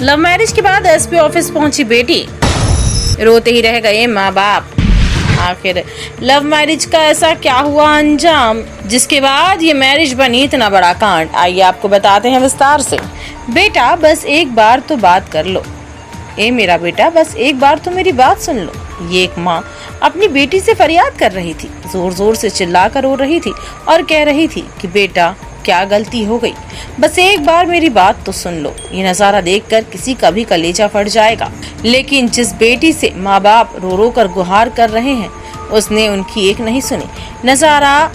Love marriage के बाद SP office पहुंची बेटी, रोते ही रह गए माँ बाप। आखिर लव मैरिज का ऐसा क्या हुआ अंजाम जिसके बाद ये मैरिज बनी इतना बड़ा कांड। आइए आपको बताते हैं विस्तार से। बेटा बस एक बार तो बात कर लो, ए मेरा बेटा बस एक बार तो मेरी बात सुन लो। ये एक माँ अपनी बेटी से फरियाद कर रही थी, जोर जोर से चिल्लाकर रो रही थी और कह रही थी कि बेटा क्या गलती हो गई, बस एक बार मेरी बात तो सुन लो। ये नजारा देखकर किसी का भी कलेजा फट जाएगा, लेकिन जिस बेटी से माँ बाप रो रो कर गुहार कर रहे हैं उसने उनकी एक नहीं सुनी। नजारा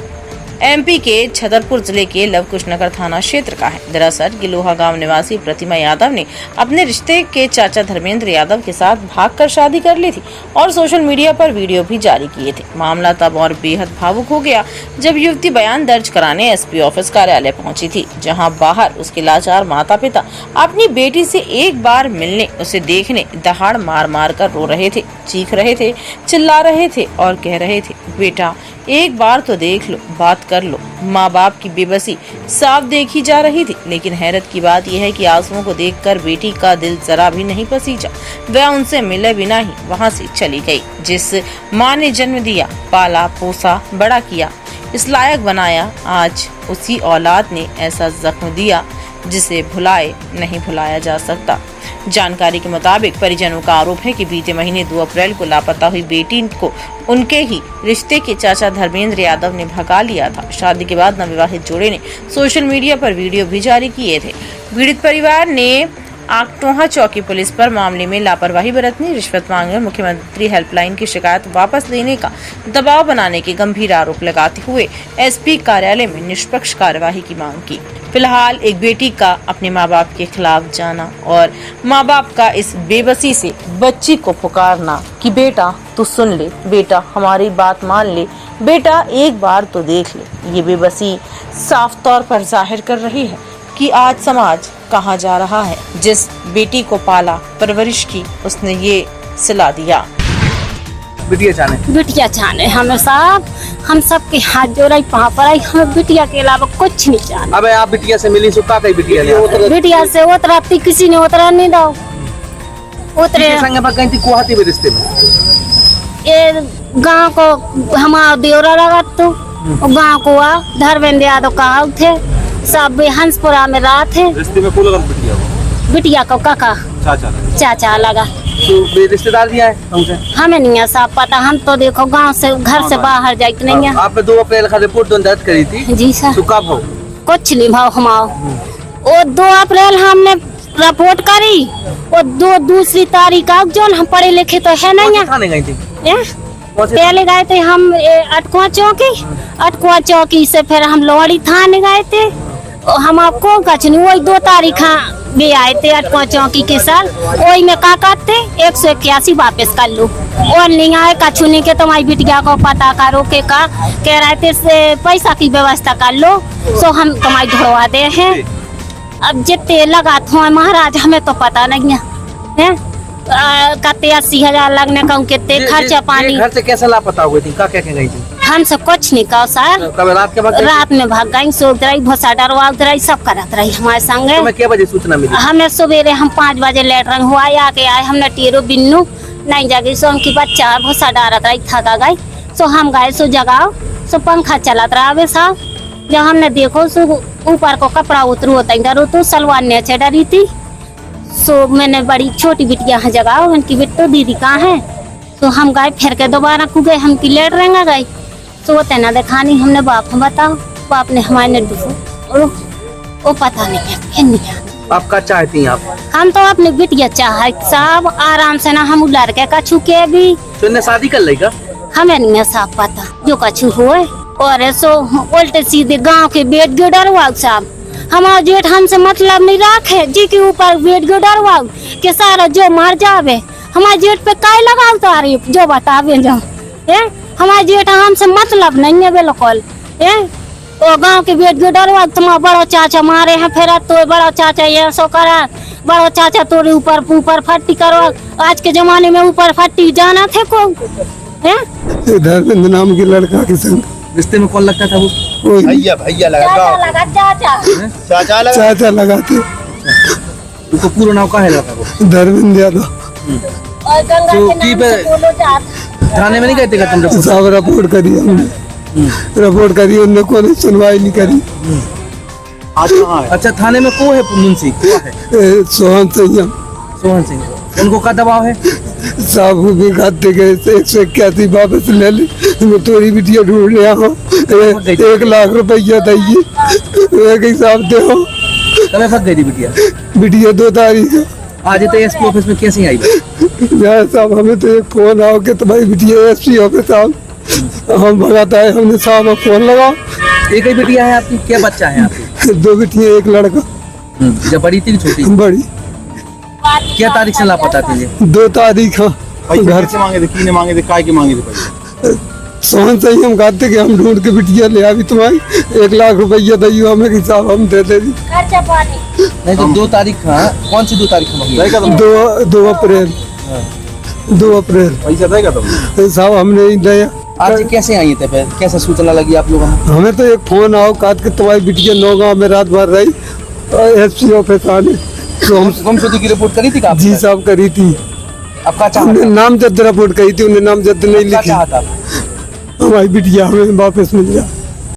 एमपी के छतरपुर जिले के लवकुशनगर थाना क्षेत्र का है। दरअसल गिलोहा गांव निवासी प्रतिमा यादव ने अपने रिश्ते के चाचा धर्मेंद्र यादव के साथ भागकर शादी कर ली थी और सोशल मीडिया पर वीडियो भी जारी किए थे। मामला तब और बेहद भावुक हो गया जब युवती बयान दर्ज कराने एसपी ऑफिस कार्यालय पहुंची थी, जहां बाहर उसके लाचार माता पिता अपनी बेटी से एक बार मिलने, उसे देखने दहाड़ मार मार कर रो रहे थे, चीख रहे थे, चिल्ला रहे थे और कह रहे थे बेटा एक बार तो देख लो, बात कर लो। माँ बाप की बेबसी साफ देखी जा रही थी, लेकिन हैरत की बात यह है कि आंसुओं को देखकर बेटी का दिल जरा भी नहीं पसीजा। वह उनसे मिले बिना ही वहां से चली गई। जिस माँ ने जन्म दिया, पाला पोसा, बड़ा किया, इस लायक बनाया, आज उसी औलाद ने ऐसा जख्म दिया जिसे भुलाए नहीं भुलाया जा सकता। जानकारी के मुताबिक परिजनों का आरोप है कि बीते महीने 2 अप्रैल को लापता हुई बेटी को उनके ही रिश्ते के चाचा धर्मेंद्र यादव ने भगा लिया था। शादी के बाद नवविवाहित जोड़े ने सोशल मीडिया पर वीडियो भी जारी किए थे। पीड़ित परिवार ने आकटोहा चौकी पुलिस पर मामले में लापरवाही बरतने, रिश्वत मांगने, मुख्यमंत्री हेल्पलाइन की शिकायत वापस लेने का दबाव बनाने के गंभीर आरोप लगाते हुए एसपी कार्यालय में निष्पक्ष कार्यवाही की मांग की। फिलहाल एक बेटी का अपने माँ बाप के खिलाफ जाना और माँ बाप का इस बेबसी से बच्ची को पुकारना कि बेटा तू सुन ले, बेटा हमारी बात मान ले, बेटा एक बार तो देख ले, ये बेबसी साफ तौर पर जाहिर कर रही है कि आज समाज कहाँ जा रहा है। जिस बेटी को पाला परवरिश की उसने ये सिला दिया। बिटिया जाने हमें साहब, हम सबके हाथ जोड़ाई वहाँ पर आई, हमें बिटिया के अलावा कुछ नहीं जाने। अब आप बिटिया से मिली सुखा कई बिटिया से उतरा किसी ने उतरा नहीं दो उतरे संगे रिश्ते में ये गाँव को हमारा देवरा लगा तो गाँव को आ धर्मेंद्र यादव कहा थे सब हंसपुरा में रहा थे। रिश्ते में कौन बिटिया को काका चाचा लगा, तो रिश्तेदार भी आए हमें नहीं साहब पता। हम तो देखो गांव से घर से बाहर जाते नहीं है। आपने 2 अप्रैल का रिपोर्ट दर्ज करी थी जी सर, तो कब हो? कुछ नहीं भाव हमाओ वो 2 अप्रैल हमने रिपोर्ट करी और दूसरी तारीख जो हम पढ़े लिखे तो है नहीं है। पहले गए थे हम अटकुआ चौकी से फिर हम लोहड़ी थाने गए थे। हम आपको कछ नहीं, वही 2 तारीख भी आए थे अटकुआ चौकी के सर, वही में का कहते 181 वापस कर लो और नहीं आए कछु नहीं के तुम्हारी बिटिया को पता करो के का कह रहे थे से पैसा की व्यवस्था कर लो सो हम तुम्हारी ढोवा दे हैं। अब जितने लगा था महाराज हमें तो पता नहीं है कते 80,000 लगने का कितने खर्चा पानी। घर से कैसे लापता हुई थी, क्या गई थी? हमसे कुछ नहीं कहा सर, रात में भाग गई, सो रही, भूसा डरवा रही, सब करत रही हमारे संग। क्या बजे सूचना मिली? हमें सवेरे हम 5 बजे लेटरिंग हुआ आके आए, हमने टीरो बिन्नू नहीं जगी सो उनकी बच्चा भूसा डारत रही, थका गई सो हम गए सो जगाओ सो पंखा चलत रहा साहब। जब हमने देखो सो ऊपर को कपड़ा उतरू होता इधर तो सलवार नीचे डरी थी। सो मैंने बड़ी छोटी बिटिया जगह उनकी बिट्टो दीदी कहाँ है, तो हम गए फिर के दोबारा को गए, हम की लेट रहेंगे गए तो वो तेना दिखानी हमने बाप हम बताओ, बाप ने हमारे ने वो पता नहीं है फिर नहीं है। आप क्या चाहती हैं आप? हम तो अपनी बिटिया चाहे साहब आराम से ना, हम लड़के का छुके भी तो शादी कर लेगा, हमें नहीं साहब पता जो कछु हुए। और सो उल्टे सीधे गाँव के बेट गे डरवाओ साहब, हमारा जेठ हमसे मतलब नहीं रखे जी के ऊपर बेट गे डरवाओ के सारा जो मर जावे हमारे जेठ पे काय लगाओ तारीफ जो बतावे जो हमारे जेठ हमसे मतलब नहीं है बिल्कुल। वो गांव के बेट गे डरवा तुम्हारा बड़ा चाचा मारे हैं फिर तो बड़ा चाचा ये सो करा, बड़ा चाचा तोरे ऊपर फट्टी करो। आज के जमाने में ऊपर फट्टी जाना थे को धर्मेंद्र नाम के लड़का के संग रिश्ते में कौन लगता था वो? भैया चाचा लगा चाचा लगाते। उनको पूरा नाम का है लड़का को? धर्मेंद्र यादव। और गंगा तो के की नाम पे- से बोलो जात। थाने में नहीं कहते तुम लोग? साहब रिपोर्ट करी हमने, रिपोर्ट करी, उन्होंने कोई सुनवाई नहीं करी। आज कहाँ है? अच्छा, थाने में कौन है मुंशी? कौन है? सोहन सिंह सोहन सिंह। उनको क्या दबाव है? साहब भी खाते गए 181 वापस ले ली, मैं तोरी बिटिया ढूंढ रहा हूँ, 1 लाख रुपया दिए एक हिसाब दे हो। कब फंस गई थी बिटिया? बिटिया 2 तारीख है। आज तो एसपी ऑफिस में कैसे आई? यार साहब हमें तो एक फोन आओ कि तुम्हारी बिटिया एसपी ऑफिस साहब, हम भगाता है, हमने साहब फोन लगाओ। एक ही बिटिया है आपकी? क्या बच्चा है आपकी? 2 बिटिया 1 लड़का। जब बड़ी थी कि छोटी? बड़ी क्या तारीख से लापता थी ये? 2 तारीख है। घर कैसे मांगे थे, किने मांगे थे, काय के मांगे थे पैसे? सोहन सही हम खाते कि हम ढूंढ के बिटिया ले अभी तुम्हारी 1 लाख रुपया दियो हमें, हिसाब हम दे दे दी। खर्चा पानी। नहीं तो 2 तारीख कौन सी 2 तारीख को? 2 अप्रैल 2 अप्रैल पैसा देगा तुम? साहब हमने ही दिया। आज कैसे आई थे फिर? कैसे सूचना लगी आप लोगों को? हमें तो एक फोन आओ काट के तुम्हारी बिटिया नौगांव में रात भर रही, एसपी ऑफिस आने तो हम गुमशुदगी की रिपोर्ट करी थी? जी साहब करी थी। आपका चाहता? उन्हें नामजद रिपोर्ट कही थी, उन्हें नामजद नहीं क्या लिखी। चाहता? हमारी बिटिया हमें वापस मिल जाए।